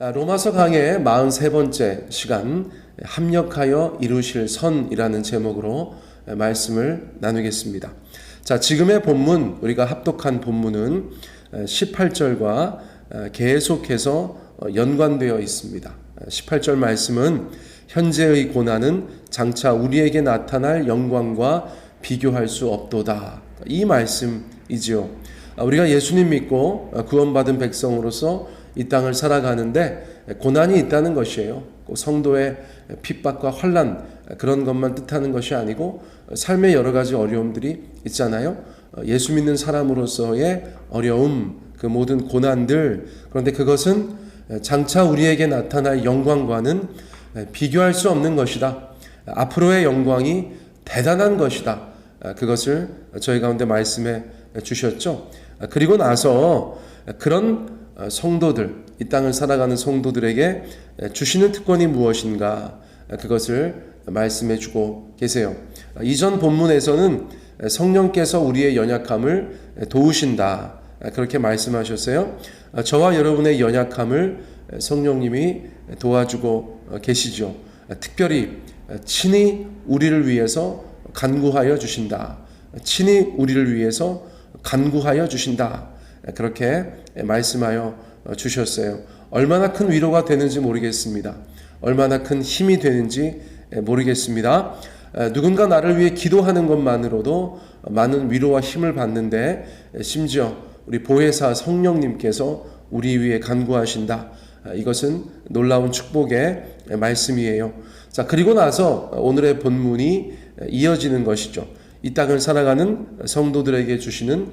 로마서 강의 43번째 시간 합력하여 이루실 선이라는 제목으로 말씀을 나누겠습니다. 자, 지금의 본문, 우리가 합독한 본문은 18절과 계속해서 연관되어 있습니다. 18절 말씀은 현재의 고난은 장차 우리에게 나타날 영광과 비교할 수 없도다. 이 말씀이지요. 우리가 예수님 믿고 구원받은 백성으로서 이 땅을 살아가는데 고난이 있다는 것이에요. 성도의 핍박과 환난, 그런 것만 뜻하는 것이 아니고 삶의 여러 가지 어려움들이 있잖아요. 예수 믿는 사람으로서의 어려움, 그 모든 고난들, 그런데 그것은 장차 우리에게 나타날 영광과는 비교할 수 없는 것이다. 앞으로의 영광이 대단한 것이다. 그것을 저희 가운데 말씀해 주셨죠. 그리고 나서 그런 성도들, 이 땅을 살아가는 성도들에게 주시는 특권이 무엇인가, 그것을 말씀해 주고 계세요. 이전 본문에서는 성령께서 우리의 연약함을 도우신다, 그렇게 말씀하셨어요. 저와 여러분의 연약함을 성령님이 도와주고 계시죠. 특별히 친히 우리를 위해서 간구하여 주신다. 친히 우리를 위해서 간구하여 주신다. 그렇게 말씀하여 주셨어요. 얼마나 큰 위로가 되는지 모르겠습니다. 얼마나 큰 힘이 되는지 모르겠습니다. 누군가 나를 위해 기도하는 것만으로도 많은 위로와 힘을 받는데, 심지어 우리 보혜사 성령님께서 우리 위해 간구하신다. 이것은 놀라운 축복의 말씀이에요. 자, 그리고 나서 오늘의 본문이 이어지는 것이죠. 이 땅을 살아가는 성도들에게 주시는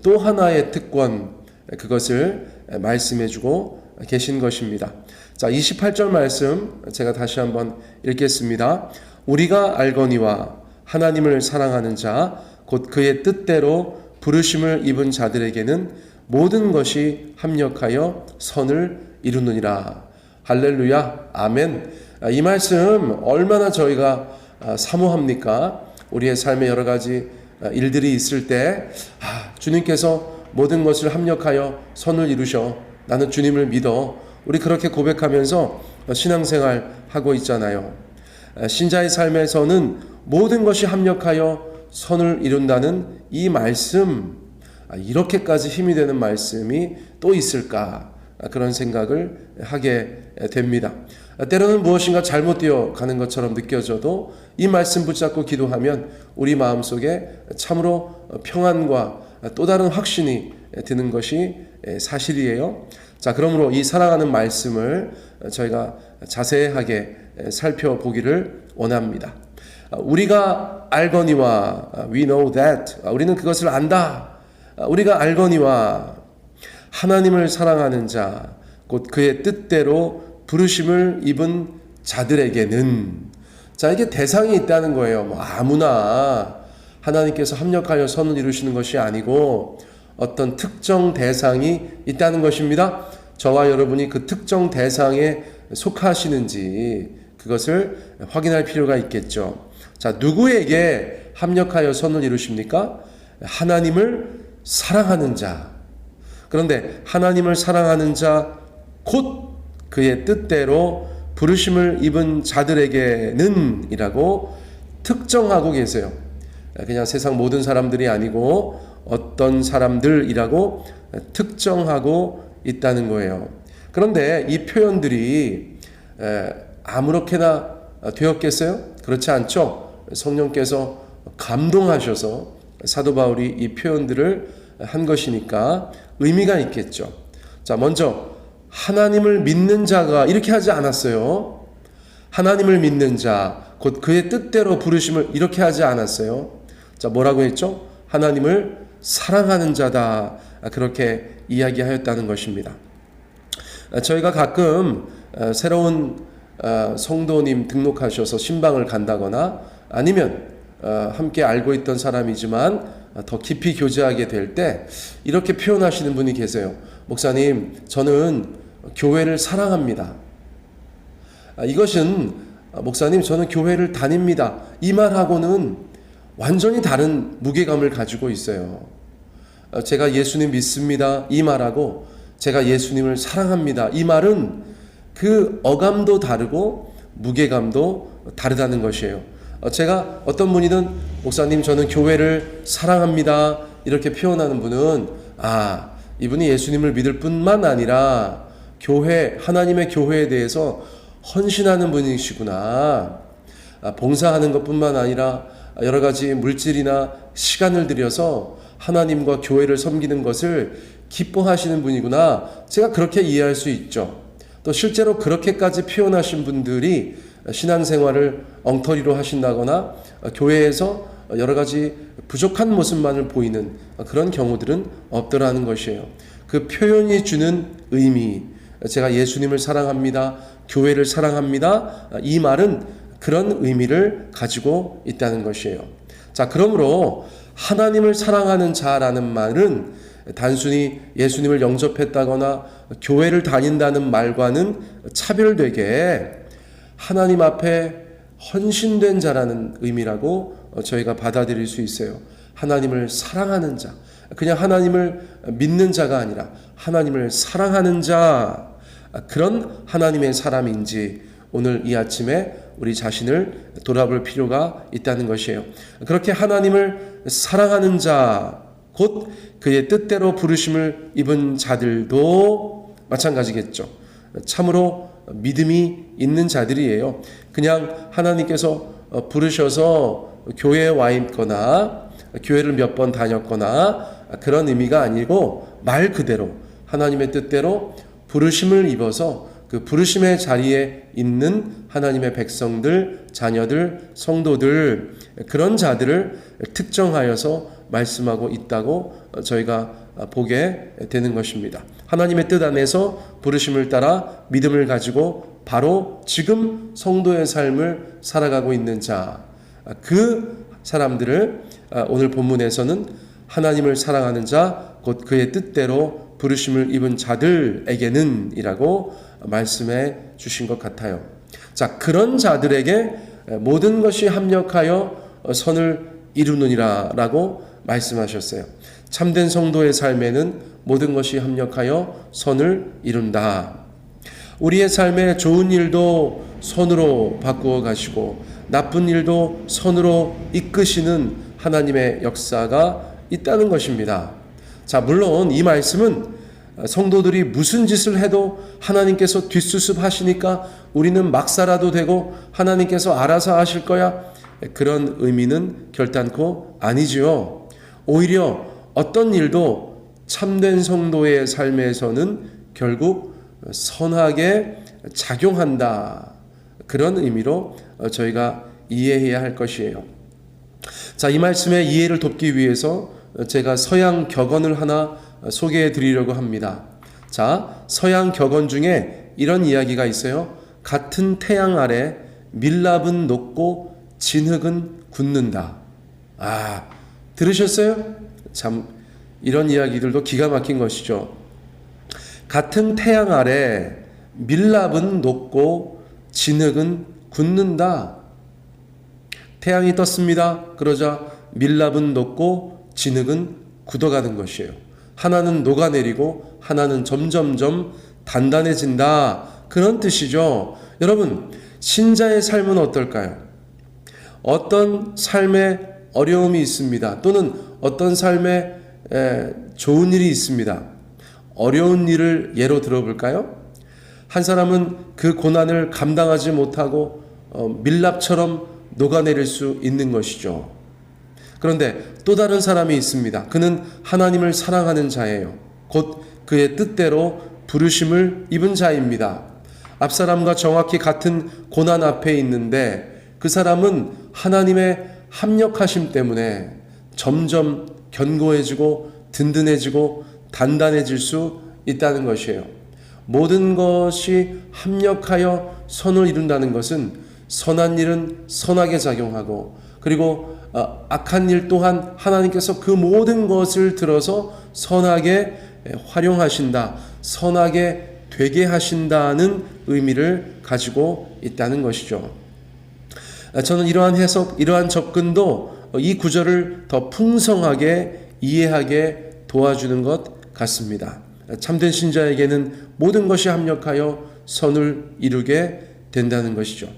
또 하나의 특권, 그것을 말씀해 주고 계신 것입니다. 자, 28절 말씀 제가 다시 한번 읽겠습니다. 우리가 알거니와 하나님을 사랑하는 자, 곧 그의 뜻대로 부르심을 입은 자들에게는 모든 것이 합력하여 선을 이루느니라. 할렐루야, 아멘. 이 말씀 얼마나 저희가 사모합니까? 우리의 삶에 여러 가지 일들이 있을 때 주님께서 모든 것을 합력하여 선을 이루셔, 나는 주님을 믿어, 우리 그렇게 고백하면서 신앙생활 하고 있잖아요. 신자의 삶에서는 모든 것이 합력하여 선을 이룬다는 이 말씀, 이렇게까지 힘이 되는 말씀이 또 있을까, 그런 생각을 하게 됩니다. 때로는 무엇인가 잘못되어 가는 것처럼 느껴져도 이 말씀 붙잡고 기도하면 우리 마음속에 참으로 평안과 또 다른 확신이 드는 것이 사실이에요. 자, 그러므로 이 살아가는 말씀을 저희가 자세하게 살펴보기를 원합니다. 우리가 알거니와, we know that, 우리는 그것을 안다. 우리가 알거니와 하나님을 사랑하는 자, 곧 그의 뜻대로 부르심을 입은 자들에게는, 자, 이게 대상이 있다는 거예요. 아무나 하나님께서 합력하여 선을 이루시는 것이 아니고 어떤 특정 대상이 있다는 것입니다. 저와 여러분이 그 특정 대상에 속하시는지 그것을 확인할 필요가 있겠죠. 자, 누구에게 합력하여 선을 이루십니까? 하나님을 사랑하는 자. 그런데 하나님을 사랑하는 자, 곧 그의 뜻대로 부르심을 입은 자들에게는 이라고 특정하고 계세요. 그냥 세상 모든 사람들이 아니고 어떤 사람들이라고 특정하고 있다는 거예요. 그런데 이 표현들이 아무렇게나 되었겠어요? 그렇지 않죠? 성령께서 감동하셔서 사도 바울이 이 표현들을 한 것이니까 의미가 있겠죠. 자, 먼저 하나님을 믿는 자가 이렇게 하지 않았어요. 하나님을 믿는 자, 곧 그의 뜻대로 부르심을 이렇게 하지 않았어요. 자, 뭐라고 했죠? 하나님을 사랑하는 자다, 그렇게 이야기하였다는 것입니다. 저희가 가끔 새로운 성도님 등록하셔서 신방을 간다거나 아니면 함께 알고 있던 사람이지만 더 깊이 교제하게 될 때 이렇게 표현하시는 분이 계세요. 목사님, 저는 교회를 사랑합니다. 이것은 목사님, 저는 교회를 다닙니다. 이 말하고는 완전히 다른 무게감을 가지고 있어요. 제가 예수님 믿습니다. 이 말하고 제가 예수님을 사랑합니다. 이 말은 그 어감도 다르고 무게감도 다르다는 것이에요. 제가 어떤 분이든 목사님 저는 교회를 사랑합니다 이렇게 표현하는 분은 이분이 예수님을 믿을 뿐만 아니라 교회, 하나님의 교회에 대해서 헌신하는 분이시구나. 봉사하는 것뿐만 아니라 여러 가지 물질이나 시간을 들여서 하나님과 교회를 섬기는 것을 기뻐하시는 분이구나. 제가 그렇게 이해할 수 있죠. 또 실제로 그렇게까지 표현하신 분들이 신앙생활을 엉터리로 하신다거나 교회에서 여러 가지 부족한 모습만을 보이는 그런 경우들은 없더라는 것이에요. 그 표현이 주는 의미, 제가 예수님을 사랑합니다, 교회를 사랑합니다, 이 말은 그런 의미를 가지고 있다는 것이에요. 자, 그러므로 하나님을 사랑하는 자라는 말은 단순히 예수님을 영접했다거나 교회를 다닌다는 말과는 차별되게 하나님 앞에 헌신된 자라는 의미라고 저희가 받아들일 수 있어요. 하나님을 사랑하는 자, 그냥 하나님을 믿는 자가 아니라 하나님을 사랑하는 자, 그런 하나님의 사람인지 오늘 이 아침에 우리 자신을 돌아볼 필요가 있다는 것이에요. 그렇게 하나님을 사랑하는 자, 곧 그의 뜻대로 부르심을 입은 자들도 마찬가지겠죠. 참으로 믿음이 있는 자들이에요. 그냥 하나님께서 부르셔서 교회에 와 있거나 교회를 몇 번 다녔거나 그런 의미가 아니고 말 그대로 하나님의 뜻대로 부르심을 입어서 그 부르심의 자리에 있는 하나님의 백성들, 자녀들, 성도들, 그런 자들을 특정하여서 말씀하고 있다고 저희가 보게 되는 것입니다. 하나님의 뜻 안에서 부르심을 따라 믿음을 가지고 바로 지금 성도의 삶을 살아가고 있는 자, 그 사람들을 오늘 본문에서는 하나님을 사랑하는 자, 곧 그의 뜻대로 부르심을 입은 자들에게는 이라고 말씀해 주신 것 같아요. 자, 그런 자들에게 모든 것이 합력하여 선을 이루느니라 라고 말씀하셨어요. 참된 성도의 삶에는 모든 것이 합력하여 선을 이룬다. 우리의 삶에 좋은 일도 선으로 바꾸어 가시고 나쁜 일도 선으로 이끄시는 하나님의 역사가 있다는 것입니다. 자, 물론 이 말씀은 성도들이 무슨 짓을 해도 하나님께서 뒷수습 하시니까 우리는 막 살아도 되고 하나님께서 알아서 하실 거야, 그런 의미는 결단코 아니지요. 오히려 어떤 일도 참된 성도의 삶에서는 결국 선하게 작용한다, 그런 의미로 저희가 이해해야 할 것이에요. 자, 이 말씀의 이해를 돕기 위해서 제가 서양 격언을 하나 소개해 드리려고 합니다. 자, 서양 격언 중에 이런 이야기가 있어요. 같은 태양 아래 밀랍은 녹고 진흙은 굳는다. 들으셨어요? 참, 이런 이야기들도 기가 막힌 것이죠. 같은 태양 아래 밀랍은 녹고 진흙은 굳는다. 태양이 떴습니다. 그러자 밀랍은 녹고 진흙은 굳어가는 것이에요. 하나는 녹아내리고 하나는 점점점 단단해진다, 그런 뜻이죠. 여러분, 신자의 삶은 어떨까요? 어떤 삶에 어려움이 있습니다. 또는 어떤 삶에 좋은 일이 있습니다. 어려운 일을 예로 들어볼까요? 한 사람은 그 고난을 감당하지 못하고 밀랍처럼 녹아내릴 수 있는 것이죠. 그런데 또 다른 사람이 있습니다. 그는 하나님을 사랑하는 자예요. 곧 그의 뜻대로 부르심을 입은 자입니다. 앞사람과 정확히 같은 고난 앞에 있는데 그 사람은 하나님의 합력하심 때문에 점점 견고해지고 든든해지고 단단해질 수 있다는 것이에요. 모든 것이 합력하여 선을 이룬다는 것은 선한 일은 선하게 작용하고, 그리고 악한 일 또한 하나님께서 그 모든 것을 들어서 선하게 활용하신다, 선하게 되게 하신다는 의미를 가지고 있다는 것이죠. 저는 이러한 해석, 이러한 접근도 이 구절을 더 풍성하게 이해하게 도와주는 것 같습니다. 참된 신자에게는 모든 것이 합력하여 선을 이루게 된다는 것이죠.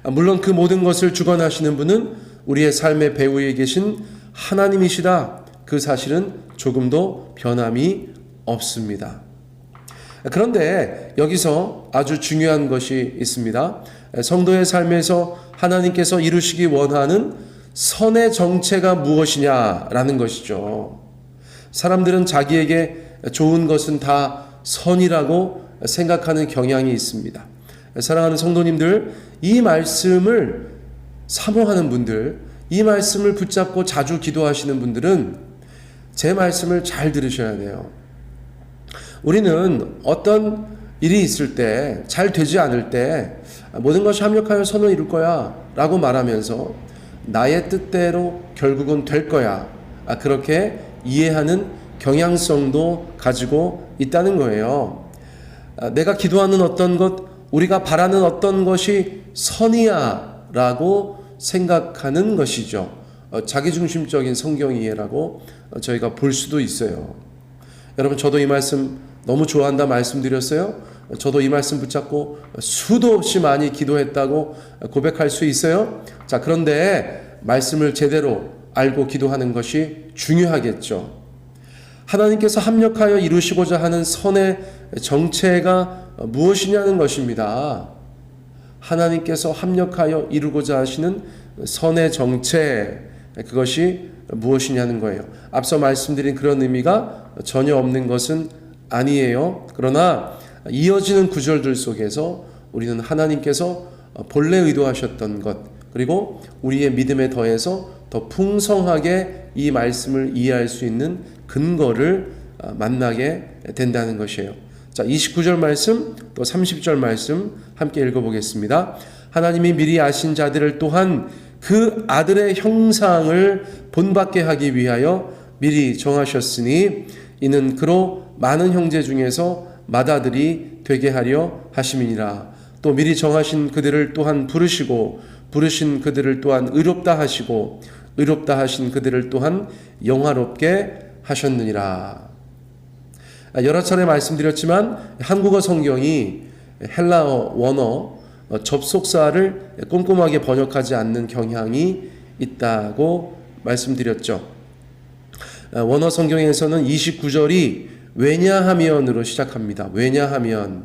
물론 그 모든 것을 주관하시는 분은 우리의 삶의 배후에 계신 하나님이시다. 그 사실은 조금도 변함이 없습니다. 그런데 여기서 아주 중요한 것이 있습니다. 성도의 삶에서 하나님께서 이루시기 원하는 선의 정체가 무엇이냐라는 것이죠. 사람들은 자기에게 좋은 것은 다 선이라고 생각하는 경향이 있습니다. 사랑하는 성도님들, 이 말씀을 사모하는 분들, 이 말씀을 붙잡고 자주 기도하시는 분들은 제 말씀을 잘 들으셔야 돼요. 우리는 어떤 일이 있을 때, 잘 되지 않을 때 모든 것이 합력하여 선을 이룰 거야 라고 말하면서 나의 뜻대로 결국은 될 거야, 그렇게 이해하는 경향성도 가지고 있다는 거예요. 내가 기도하는 어떤 것, 우리가 바라는 어떤 것이 선이야 라고 생각하는 것이죠. 자기중심적인 성경 이해라고 저희가 볼 수도 있어요. 여러분, 저도 이 말씀 너무 좋아한다 말씀드렸어요. 저도 이 말씀 붙잡고 수도 없이 많이 기도했다고 고백할 수 있어요. 자, 그런데 말씀을 제대로 알고 기도하는 것이 중요하겠죠. 하나님께서 합력하여 이루시고자 하는 선의 정체가 무엇이냐는 것입니다. 하나님께서 합력하여 이루고자 하시는 선의 정체, 그것이 무엇이냐는 거예요. 앞서 말씀드린 그런 의미가 전혀 없는 것은 아니에요. 그러나 이어지는 구절들 속에서 우리는 하나님께서 본래 의도하셨던 것, 그리고 우리의 믿음에 더해서 더 풍성하게 이 말씀을 이해할 수 있는 근거를 만나게 된다는 것이에요. 자, 29절 말씀, 또 30절 말씀 함께 읽어보겠습니다. 하나님이 미리 아신 자들을 또한 그 아들의 형상을 본받게 하기 위하여 미리 정하셨으니 이는 그로 많은 형제 중에서 맏아들이 되게 하려 하심이니라. 또 미리 정하신 그들을 또한 부르시고 부르신 그들을 또한 의롭다 하시고 의롭다 하신 그들을 또한 영화롭게 하셨느니라. 여러 차례 말씀드렸지만 한국어 성경이 헬라어 원어 접속사를 꼼꼼하게 번역하지 않는 경향이 있다고 말씀드렸죠. 원어 성경에서는 29절이 왜냐하면으로 시작합니다. 왜냐하면.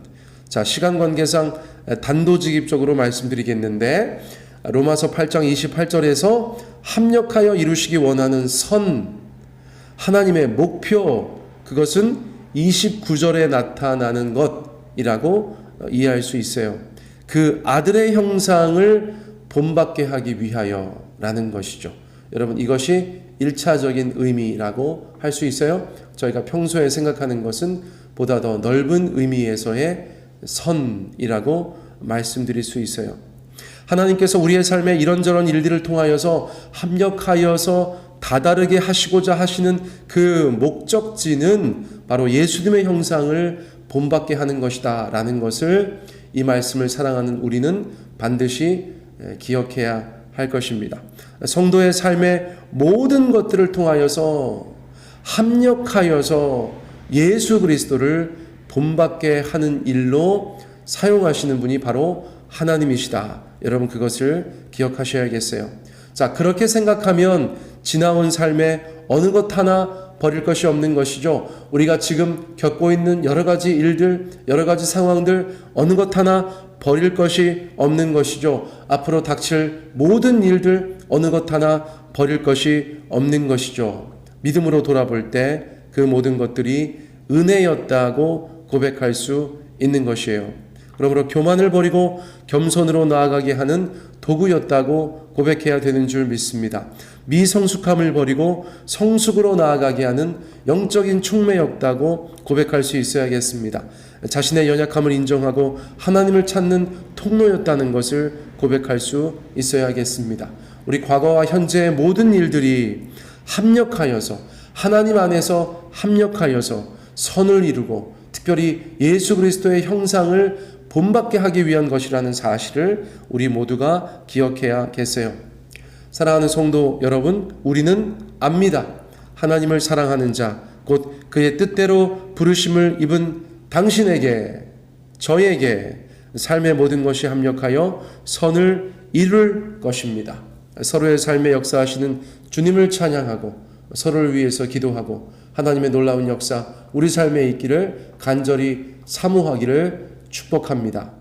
자, 시간 관계상 단도직입적으로 말씀드리겠는데 로마서 8장 28절에서 합력하여 이루시기 원하는 선, 하나님의 목표, 그것은 29절에 나타나는 것이라고 이해할 수 있어요. 그 아들의 형상을 본받게 하기 위하여 라는 것이죠. 여러분, 이것이 1차적인 의미라고 할 수 있어요. 저희가 평소에 생각하는 것은 보다 더 넓은 의미에서의 선이라고 말씀드릴 수 있어요. 하나님께서 우리의 삶에 이런저런 일들을 통하여서 합력하여서 다다르게 하시고자 하시는 그 목적지는 바로 예수님의 형상을 본받게 하는 것이다 라는 것을 이 말씀을 사랑하는 우리는 반드시 기억해야 할 것입니다. 성도의 삶의 모든 것들을 통하여서 합력하여서 예수 그리스도를 본받게 하는 일로 사용하시는 분이 바로 하나님이시다. 여러분, 그것을 기억하셔야겠어요. 자, 그렇게 생각하면 지나온 삶에 어느 것 하나 버릴 것이 없는 것이죠. 우리가 지금 겪고 있는 여러 가지 일들, 여러 가지 상황들, 어느 것 하나 버릴 것이 없는 것이죠. 앞으로 닥칠 모든 일들, 어느 것 하나 버릴 것이 없는 것이죠. 믿음으로 돌아볼 때 그 모든 것들이 은혜였다고 고백할 수 있는 것이에요. 그러므로 교만을 버리고 겸손으로 나아가게 하는 도구였다고 고백해야 되는 줄 믿습니다. 미성숙함을 버리고 성숙으로 나아가게 하는 영적인 촉매였다고 고백할 수 있어야겠습니다. 자신의 연약함을 인정하고 하나님을 찾는 통로였다는 것을 고백할 수 있어야겠습니다. 우리 과거와 현재의 모든 일들이 합력하여서, 하나님 안에서 합력하여서 선을 이루고 특별히 예수 그리스도의 형상을 본받게 하기 위한 것이라는 사실을 우리 모두가 기억해야겠어요. 사랑하는 성도 여러분, 우리는 압니다. 하나님을 사랑하는 자, 곧 그의 뜻대로 부르심을 입은 당신에게 저에게 삶의 모든 것이 합력하여 선을 이룰 것입니다. 서로의 삶에 역사하시는 주님을 찬양하고 서로를 위해서 기도하고 하나님의 놀라운 역사 우리 삶에 있기를 간절히 사모하기를 축복합니다.